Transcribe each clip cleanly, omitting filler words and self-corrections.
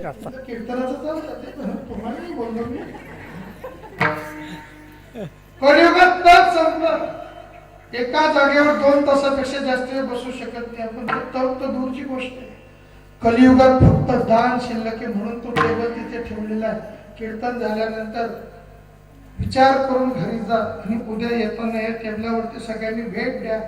कीर्तनाचं चालतं तुम्हाला बोललो मी. कलियुगात तप संपलं. एका जागेवर 2 तासापेक्षा जास्त वेळ बसू शकत नाही आपण. तप तर दूरची गोष्ट आहे. कलियुगात फक्त दान शिल्लक आहे म्हणून तो टेबल तिथे ठेवलेला आहे. कीर्तन झाल्यानंतर विचार करून घरी जा आणि उद्या येताना या टेबलावरती सगळ्यांनी भेट द्या.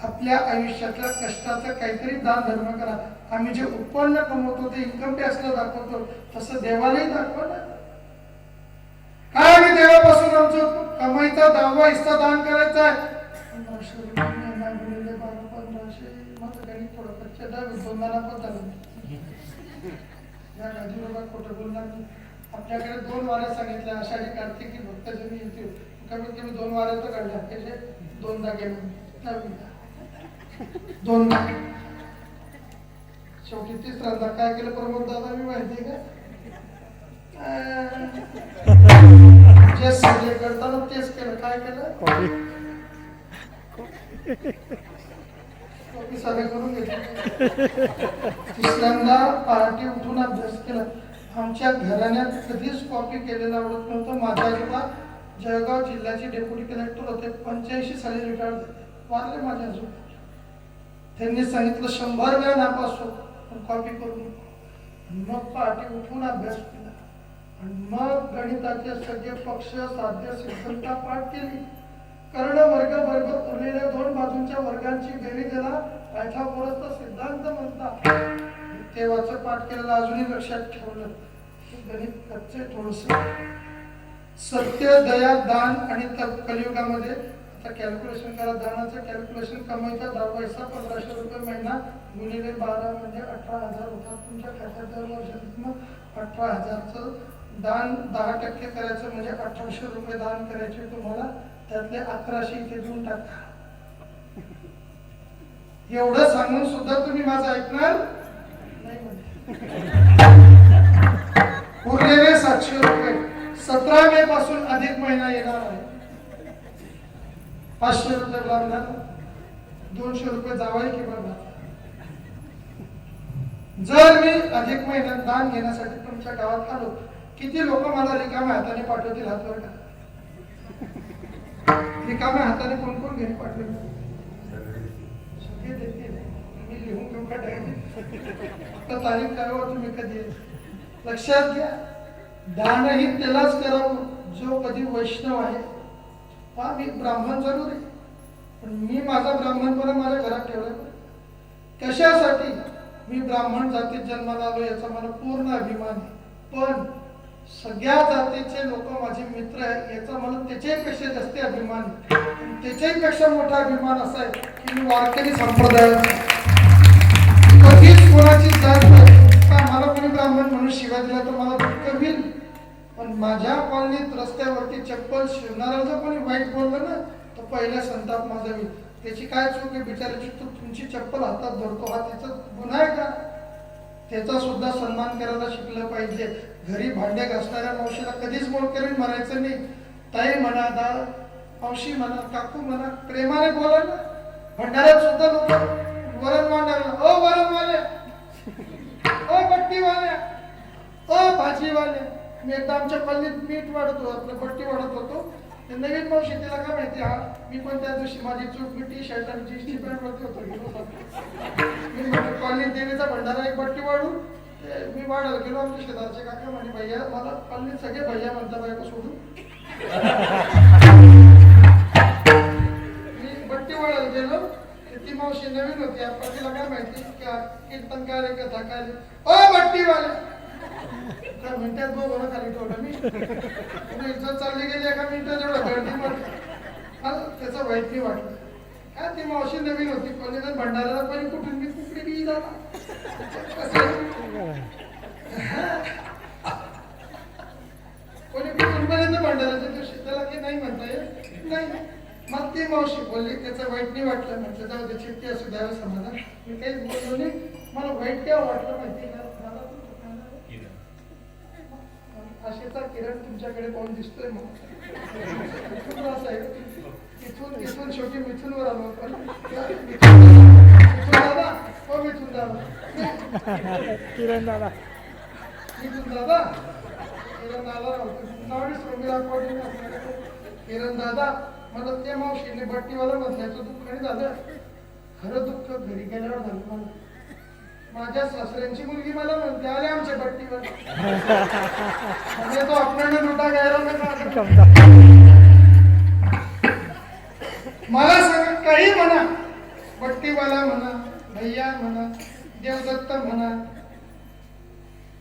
आपल्या आयुष्यातल्या कष्टाचं काहीतरी दान धर्म करा. आम्ही जे उत्पन्न कमवतो ते इन्कम टॅक्सला दाखवतो तसं देवालाही दाखवा ना. काय आम्ही देवापासून आमचं कमाईचा 10वा हिस्सा दान करायचा आहे. 1500 रुपये 1500 माझं गणित थोडं कच्चं द्यावे 2 पण झालं या गादी बाबा खोटं बोलणार नाही. आपल्याकडे 2 वाऱ्या सांगितल्या आषाढी कार्तिकी भक्तजनी येतील. कमीत कमी 2 वाऱ्या तर काढल्या त्याचे 2 दागे 2 शेवटी 3रा काय केलं प्रमोद दादा मी माहितीये का जे सगळे करताना तेच केलं. काय केलं सगळे करून घेतलं. 3ऱ्यांदा पहाटे उठून अभ्यास केला. आमच्या घराण्यात कधीच कॉपी केलेला आवडत नव्हतं. माझा आजोबा जळगाव जिल्ह्याचे डेप्युटी कलेक्टर होते. 85 साली रिटायर झाले. वारले माझे आजोबा. त्यांनी सांगितलं 100 वेळा नापास हो पण कॉपी करू नको. मग पहाटे उठून अभ्यास केला आणि मग गणिताचे सगळे पक्ष साध्य सिद्धांता पाठ केली. कर्ण वर्ग बरोबर उरलेल्या 2 बाजूंच्या वर्गांची बेरीज ज्याला पायथागोरसचा सिद्धांत म्हणतात. तेव्हाचं पाठ केलेलं अजूनही लक्षात ठेवलं. गणित कच्चे थोडस. सत्य दया दान आणि कलियुगामध्ये आता कॅल्क्युलेशन करा. दानाचं कॅल्क्युलेशन कमाईचा 10वा हिस्सा 1500 रुपये महिना गुणिले 12 म्हणजे 18,000 होतात तुमच्या खात्यात. दर वर्षातून 18,000चं दान 10% करायचं म्हणजे 1800 रुपये दान करायचे तुम्हाला. त्यातले 1100 इथे देऊन टाका. एवढं सांगून सुद्धा तुम्ही माझं ऐकणार नाही. उरलेले 700 रुपये 17 मे पासून अधिक महिना येणार आहे. 500 रुपये ब्राह्मण 200 रुपये जावाई किंवा भात. जर मी अधिक महिन्यात दान घेण्यासाठी तुमच्या गावात आलो किती लोक मला रिकाम्या हाताने पाठवतील हातवर का? रिकाम्या हाताने कोण कोण घरी पाठवेल? सगळे देतील. मी लिहून घेऊ का फक्त तारीख करावं तुम्ही कधी. लक्षात घ्या दानही त्यालाच करावं जो कधी वैष्णव आहे. हा मी ब्राह्मण जरूर आहे पण मी माझा ब्राह्मणपणा माझ्या घरात ठेवलाय. कशासाठी? मी ब्राह्मण जातीत जन्माला आलो याचा मला पूर्ण अभिमान आहे. पण सगळ्या जातीचे लोक माझे मित्र आहे याचा मला त्याच्यापेक्षा जास्त अभिमान आहे. त्याच्यापेक्षा मोठा अभिमान असा आहे की मी वारकरी संप्रदायाचा. कधीच कोणाची जात नाही का मला कोणी ब्राह्मण म्हणून शिवाय दिला तर मला दुःख होईल. पण माझ्या कॉलनीत रस्त्यावरती चप्पल शिवणारा जर कोणी वाईट बोललं ना तर पहिला संताप माझा होईल. त्याची काय चूक आहे बिचाराची? तो तुमची चप्पल हातात धरतो हा त्याचा गुन्हा आहे का? त्याचा सुद्धा सन्मान करायला शिकलं पाहिजे. घरी भांडे घासणाऱ्या मावशीला कधीच मोलकरीण म्हणायचं नाही. ताई म्हणा दा मावशी म्हणा काकू म्हणा प्रेमाने बोला ना. भंडाऱ्यात सुद्धा लोक वरण मांडायला ओ वरणवाले ओ बट्टीवाले ओ भाजीवाले. मी एकदा आमच्या कॉलनीत मीठ वाढतो आपलं बट्टी वाढत होतो. नवीन मावशी तिला काय माहिती हा मी पण त्या दिवशी माझी चूक मी टी शर्ट आणि जीन्सची पॅन्ट वरती होतो. मी कॉलनीत देवीचा भंडारा एक बट्टी वाढून मी वाढायला गेलो. आमच्या शेजारचे काका म्हणे भैया मला कॉलनीत सगळे भैया म्हणता बायको सोडून. मी बट्टी वाढायला गेलो ती मावशी नवीन होती. आपण तिला काय माहिती कीर्तन काय रे कथा काय रे ओ बट्टीवाले काय मिनिटात बघ खाली ठेवलं. मी इज्जत चालली गेली एका मिनिटात एवढं गर्दी त्याचं वाईट नाही वाटलं. काय ती मावशी नवीन होती कॉलेजात भंडाऱ्याला पण कुठून मी कुकडे बी झाला. कोणी कुठून पर्यंत भंडाऱ्याच्या दिवशी त्याला की नाही म्हणता येत नाही. मग ती मावशी बोलली त्याचं वाईट नाही वाटलं. म्हटलं जाऊ दे चिठ्ठी असू द्यावं समाधान. मी काहीच बोललो नाही. मला वाईट काय वाटलं माहिती का? आशेचा किरण तुमच्याकडे पाहून दिसतोय. मग असं आहे तिथून शेवटी मिथूनवर आलो आपण. मिथून दादा हो मिथून दादा किरण दादा किरण दादा किरण आला नावाने श्रोमीला कोणी किरण दादा मला त्या मावशीने बट्टीवाला नसल्याचं दुःख नाही झालं. खरं दुःख घरी गेल्यावर झालं मला. माझ्या सासऱ्यांची मुलगी मला म्हणते आले आमच्या बट्टीवर म्हणजे तो आपल्याला लुटा घ्यायला नका. मला सांगा काही म्हणा, बट्टीवाला म्हणा, भैया म्हणा, देवदत्त म्हणा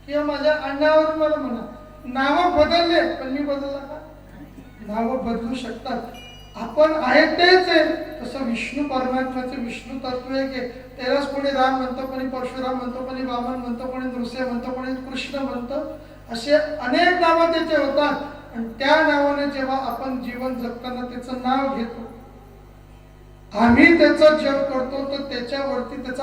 किंवा माझ्या अण्णावर मला म्हणा, नावं बदलले पण मी बदलला का? नावं बदलू शकतात. आपण आहे तेच आहे. तसं विष्णू परमात्म्याचं विष्णू तत्व आहे की त्यालाच कोणी राम म्हणतो, कोणी परशुराम म्हणतो, कोणी वामन म्हणतो, कोणी नृसिंह म्हणतो, कोणी कृष्ण म्हणतो. असे अनेक नावं त्याचे होतात. आणि त्या नावाने जेव्हा आपण जीवन जगताना त्याचं नाव घेतो, आम्ही त्याचं जप करतो तर त्याच्यावरती त्याचा